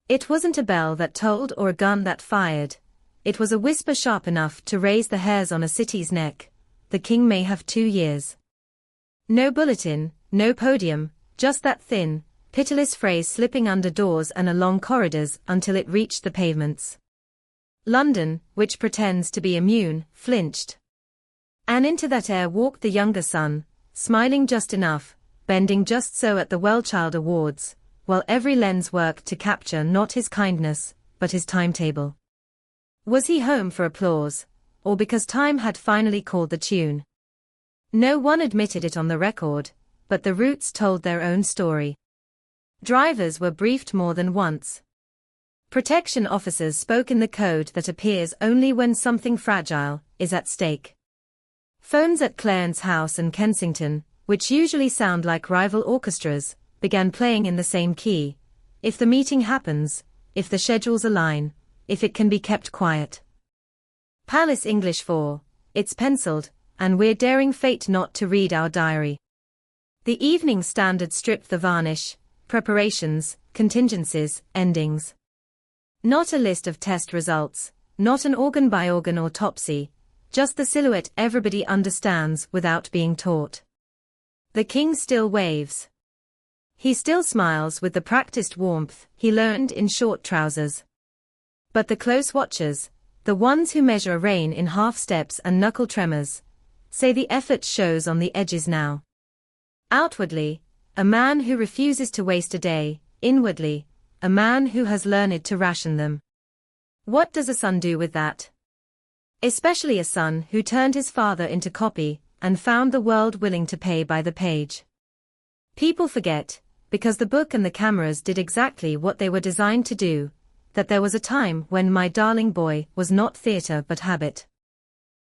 It wasn't a bell that tolled or a gun that fired. It was a whisper sharp enough to raise the hairs on a city's neck. The king may have 2 years. No bulletin, no podium, just that thin, pitiless phrase slipping under doors and along corridors until it reached the pavements. London, which pretends to be immune, flinched. And into that air walked the younger son, smiling just enough, bending just so at the Well-Child Awards, while every lens worked to capture not his kindness, but his timetable. Was he home for applause, or because time had finally called the tune? No one admitted it on the record, but the routes told their own story. Drivers were briefed more than once. Protection officers spoke in the code that appears only when something fragile is at stake. Phones at Clarence House and Kensington, which usually sound like rival orchestras, began playing in the same key. If the meeting happens, if the schedules align, if it can be kept quiet. Palace English 4, it's penciled, and we're daring fate not to read our diary. The Evening Standard stripped the varnish, preparations, contingencies, endings. Not a list of test results, not an organ-by-organ autopsy, just the silhouette everybody understands without being taught. The king still waves. He still smiles with the practiced warmth he learned in short trousers. But the close watchers, the ones who measure a rein in half steps and knuckle tremors, say the effort shows on the edges now. Outwardly, a man who refuses to waste a day; inwardly, a man who has learned to ration them. What does a son do with that? Especially a son who turned his father into copy and found the world willing to pay by the page. People forget, because the book and the cameras did exactly what they were designed to do, that there was a time when My Darling Boy was not theatre but habit.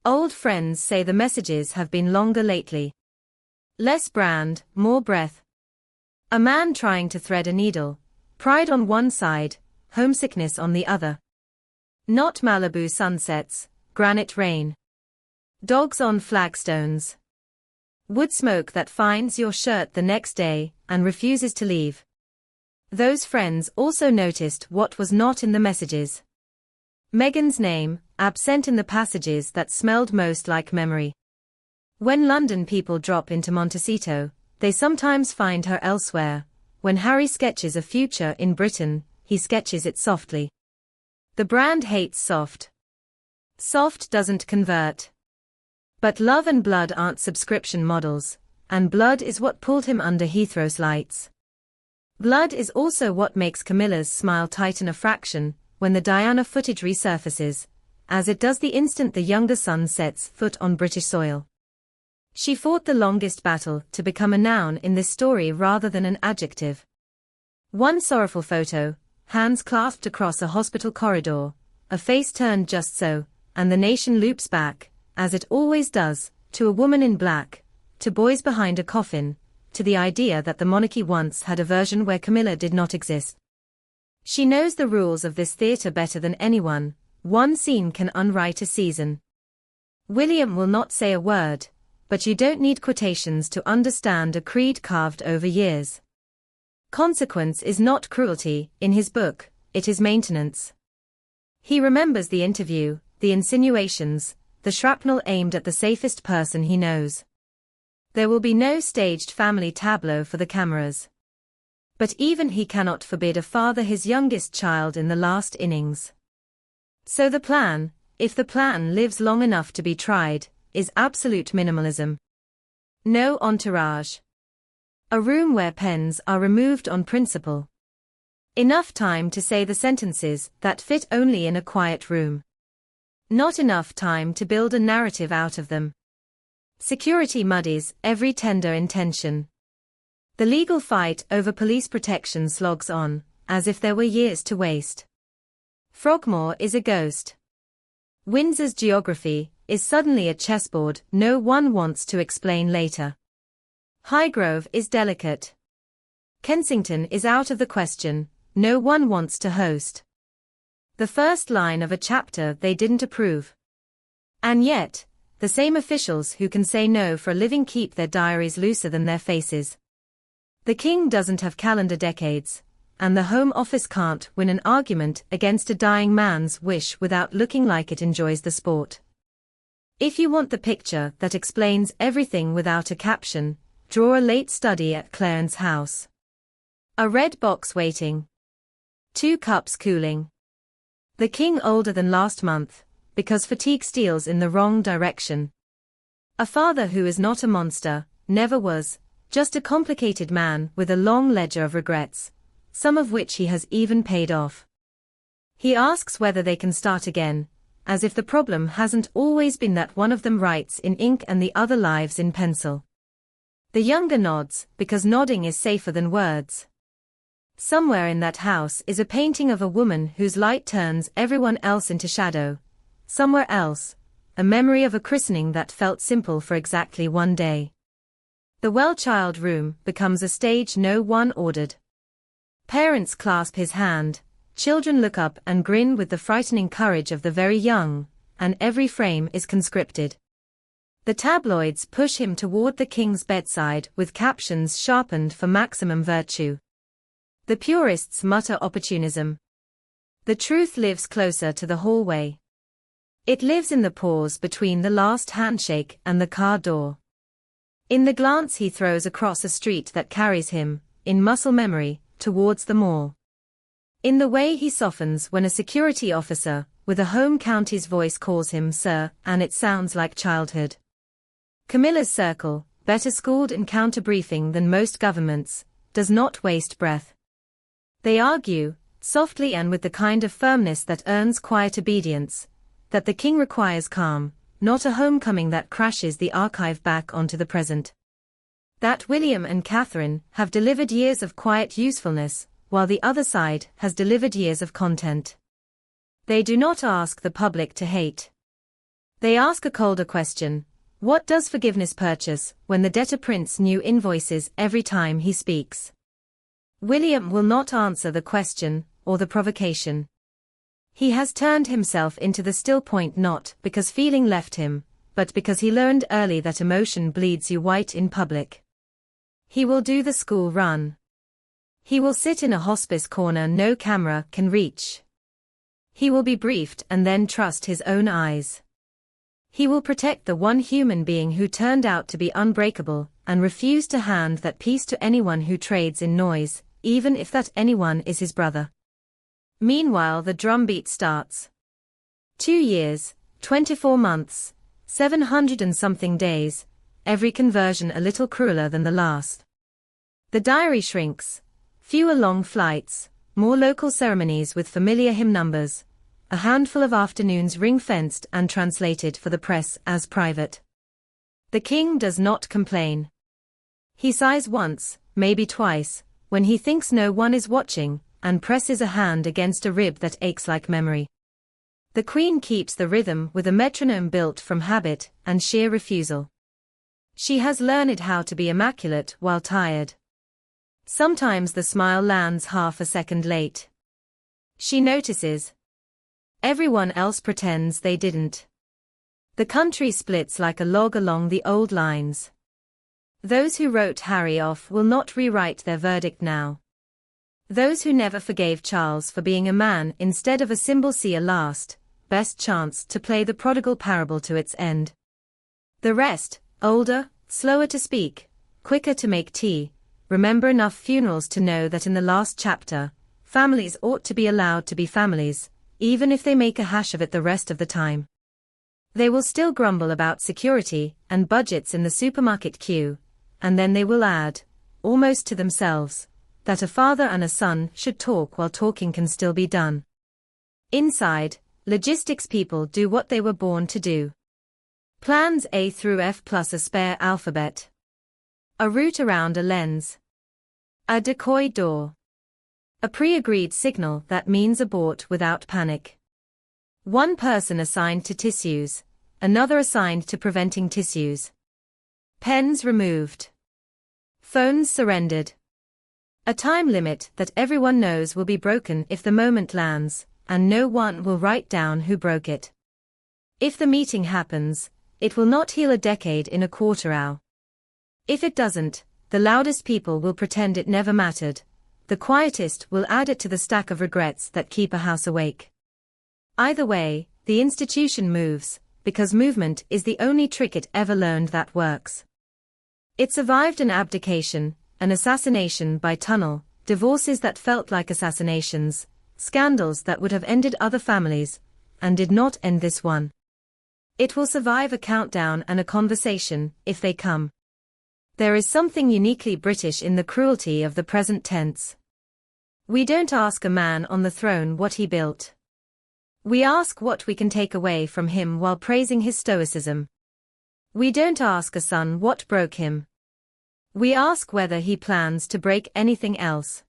Old friends say the messages have been longer lately. Less brand, more breath. A man trying to thread a needle, pride on one side, homesickness on the other. Not Malibu sunsets, granite rain. Dogs on flagstones. Wood smoke that finds your shirt the next day and refuses to leave. Those friends also noticed what was not in the messages. Meghan's name, absent in the passages that smelled most like memory. When London people drop into Montecito, they sometimes find her elsewhere. When Harry sketches a future in Britain, he sketches it softly. The brand hates soft. Soft doesn't convert. But love and blood aren't subscription models, and blood is what pulled him under Heathrow's lights. Blood is also what makes Camilla's smile tighten a fraction when the Diana footage resurfaces, as it does the instant the younger son sets foot on British soil. She fought the longest battle to become a noun in this story rather than an adjective. One sorrowful photo, hands clasped across a hospital corridor, a face turned just so, and the nation loops back, as it always does, to a woman in black, to boys behind a coffin, to the idea that the monarchy once had a version where Camilla did not exist. She knows the rules of this theatre better than anyone. One scene can unwrite a season. William will not say a word, but you don't need quotations to understand a creed carved over years. Consequence is not cruelty, in his book, it is maintenance. He remembers the interview, the insinuations, the shrapnel aimed at the safest person he knows. There will be no staged family tableau for the cameras. But even he cannot forbid a father his youngest child in the last innings. So the plan, if the plan lives long enough to be tried, is absolute minimalism. No entourage. A room where pens are removed on principle. Enough time to say the sentences that fit only in a quiet room. Not enough time to build a narrative out of them. Security muddies every tender intention. The legal fight over police protection slogs on, as if there were years to waste. Frogmore is a ghost. Windsor's geography is suddenly a chessboard no one wants to explain later. Highgrove is delicate. Kensington is out of the question, no one wants to host. The first line of a chapter they didn't approve. And yet, the same officials who can say no for a living keep their diaries looser than their faces. The king doesn't have calendar decades, and the Home Office can't win an argument against a dying man's wish without looking like it enjoys the sport. If you want the picture that explains everything without a caption, draw a late study at Clarence House. A red box waiting. 2 cups cooling. The king older than last month, because fatigue steals in the wrong direction. A father who is not a monster, never was, just a complicated man with a long ledger of regrets, some of which he has even paid off. He asks whether they can start again, as if the problem hasn't always been that one of them writes in ink and the other lives in pencil. The younger nods, because nodding is safer than words. Somewhere in that house is a painting of a woman whose light turns everyone else into shadow. Somewhere else, a memory of a christening that felt simple for exactly one day. The well-child room becomes a stage no one ordered. Parents clasp his hand, children look up and grin with the frightening courage of the very young, and every frame is conscripted. The tabloids push him toward the king's bedside with captions sharpened for maximum virtue. The purists mutter opportunism. The truth lives closer to the hallway. It lives in the pause between the last handshake and the car door. In the glance he throws across a street that carries him, in muscle memory, towards the mall. In the way he softens when a security officer, with a home county's voice calls him sir, and it sounds like childhood. Camilla's circle, better schooled in counter-briefing than most governments, does not waste breath. They argue, softly and with the kind of firmness that earns quiet obedience, that the king requires calm, not a homecoming that crashes the archive back onto the present. That William and Catherine have delivered years of quiet usefulness, while the other side has delivered years of content. They do not ask the public to hate. They ask a colder question: what does forgiveness purchase when the debtor prints new invoices every time he speaks? William will not answer the question, or the provocation. He has turned himself into the still point not because feeling left him, but because he learned early that emotion bleeds you white in public. He will do the school run. He will sit in a hospice corner no camera can reach. He will be briefed and then trust his own eyes. He will protect the one human being who turned out to be unbreakable, and refuse to hand that peace to anyone who trades in noise, even if that anyone is his brother. Meanwhile the drumbeat starts. 2 years, 24 months, 700 and something days, every conversion a little crueler than the last. The diary shrinks. Fewer long flights, more local ceremonies with familiar hymn numbers, a handful of afternoons ring-fenced and translated for the press as private. The king does not complain. He sighs once, maybe twice, when he thinks no one is watching, and presses a hand against a rib that aches like memory. The queen keeps the rhythm with a metronome built from habit and sheer refusal. She has learned how to be immaculate while tired. Sometimes the smile lands half a second late. She notices. Everyone else pretends they didn't. The country splits like a log along the old lines. Those who wrote Harry off will not rewrite their verdict now. Those who never forgave Charles for being a man instead of a symbol see a last, best chance to play the prodigal parable to its end. The rest, older, slower to speak, quicker to make tea, remember enough funerals to know that in the last chapter, families ought to be allowed to be families, even if they make a hash of it the rest of the time. They will still grumble about security and budgets in the supermarket queue, and then they will add, almost to themselves, that a father and a son should talk while talking can still be done. Inside, logistics people do what they were born to do. Plans A through F plus a spare alphabet. A route around a lens. A decoy door. A pre-agreed signal that means abort without panic. One person assigned to tissues, another assigned to preventing tissues. Pens removed. Phones surrendered. A time limit that everyone knows will be broken if the moment lands, and no one will write down who broke it. If the meeting happens, it will not heal a decade in a quarter hour. If it doesn't, the loudest people will pretend it never mattered, the quietest will add it to the stack of regrets that keep a house awake. Either way, the institution moves, because movement is the only trick it ever learned that works. It survived an abdication, an assassination by tunnel, divorces that felt like assassinations, scandals that would have ended other families, and did not end this one. It will survive a countdown and a conversation, if they come. There is something uniquely British in the cruelty of the present tense. We don't ask a man on the throne what he built. We ask what we can take away from him while praising his stoicism. We don't ask a son what broke him. We ask whether he plans to break anything else.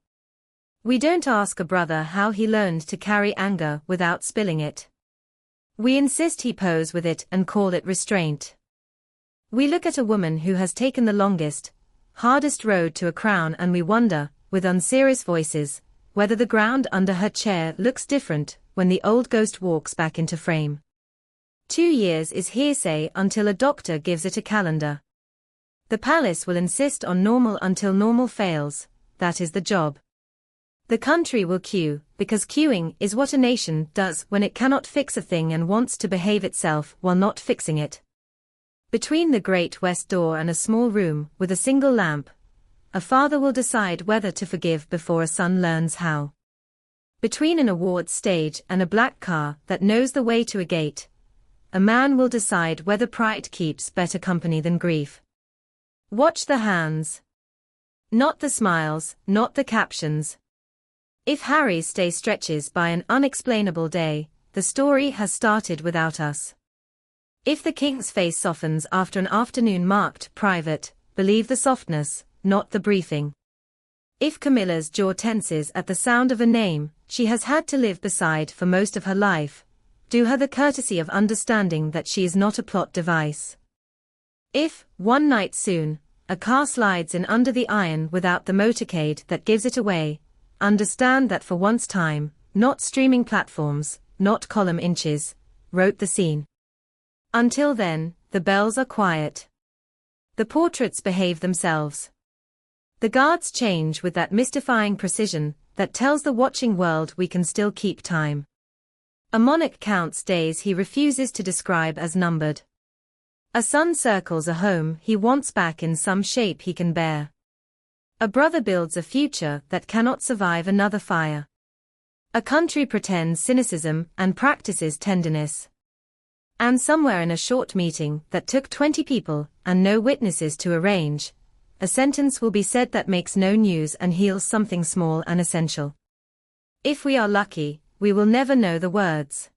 We don't ask a brother how he learned to carry anger without spilling it. We insist he pose with it and call it restraint. We look at a woman who has taken the longest, hardest road to a crown and we wonder, with unserious voices, whether the ground under her chair looks different when the old ghost walks back into frame. 2 years is hearsay until a doctor gives it a calendar. The palace will insist on normal until normal fails, that is the job. The country will queue, because queuing is what a nation does when it cannot fix a thing and wants to behave itself while not fixing it. Between the great west door and a small room with a single lamp, a father will decide whether to forgive before a son learns how. Between an awards stage and a black car that knows the way to a gate, a man will decide whether pride keeps better company than grief. Watch the hands. Not the smiles, not the captions. If Harry's stay stretches by an unexplainable day, the story has started without us. If the king's face softens after an afternoon marked private, believe the softness, not the briefing. If Camilla's jaw tenses at the sound of a name she has had to live beside for most of her life, do her the courtesy of understanding that she is not a plot device. If, one night soon, a car slides in under the iron without the motorcade that gives it away, understand that for once time, not streaming platforms, not column inches, wrote the scene. Until then, the bells are quiet. The portraits behave themselves. The guards change with that mystifying precision that tells the watching world we can still keep time. A monarch counts days he refuses to describe as numbered. A son circles a home he wants back in some shape he can bear. A brother builds a future that cannot survive another fire. A country pretends cynicism and practices tenderness. And somewhere in a short meeting that took 20 people and no witnesses to arrange, a sentence will be said that makes no news and heals something small and essential. If we are lucky, we will never know the words.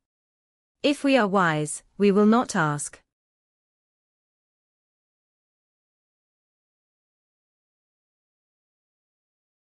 If we are wise, we will not ask.